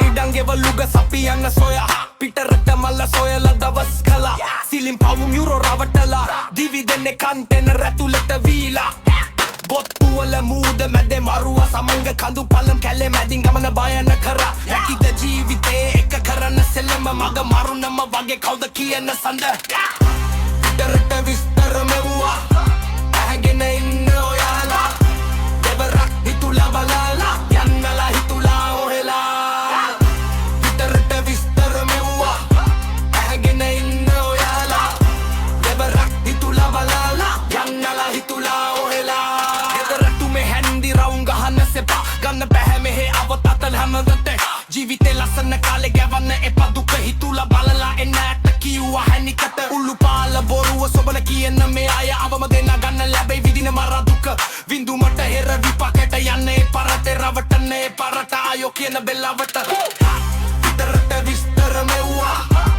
ඉඩංගෙව ලුග සපියන්න සොයා පිටරට මල්ල සොයලා දවස් කලා සිලිම් පවුම් යුරෝ රවටලා දිවි දෙන්නේ කන්ටේනර් ඇතුළට වීලා බොත්තුවල මූද මැදේ මරුව සමංග කඳු පල්ලම් කැලේ මැදින් ගමන බයන කරා රැකිද ජීවිතේ එක කරන්න සෙල්ලම මග මරුනම වගේ කවුද කියන සඳ පිටරට විස්තර මෙව්වා ඇහැගෙන ඉන්න ඔයාලා දෙවරක් හිතුලා බලාලා යන්නලා හිතුලා ඔහෙලා පිටරට විස්තර මෙව්වා ඇහැගෙන ඉන්න ඔයාලා දෙවරක් හිතුලා බලාලා යන්නලා හිතුලා ඔහෙලා ගන්න පැහැ මෙහෙ අවතතල් හැමදට ජීවිතේ ලස්සන කාලේ ගැවන්න එපා දුක හිතුලා බලලා එන්න ඇත්ත කිව්වා හැනිකට උළු පාල බොරුව සොබන කියන මේ අය අවම දෙන්න ගන්න ලැබෙයි විදින මර දුක විඳුමට හෙර විපාකයට යන්නේ පරතේ රවටන්නේ පරට ආයෝ කියන බෙල්ලවට විතරට විස්තර මෙව්වා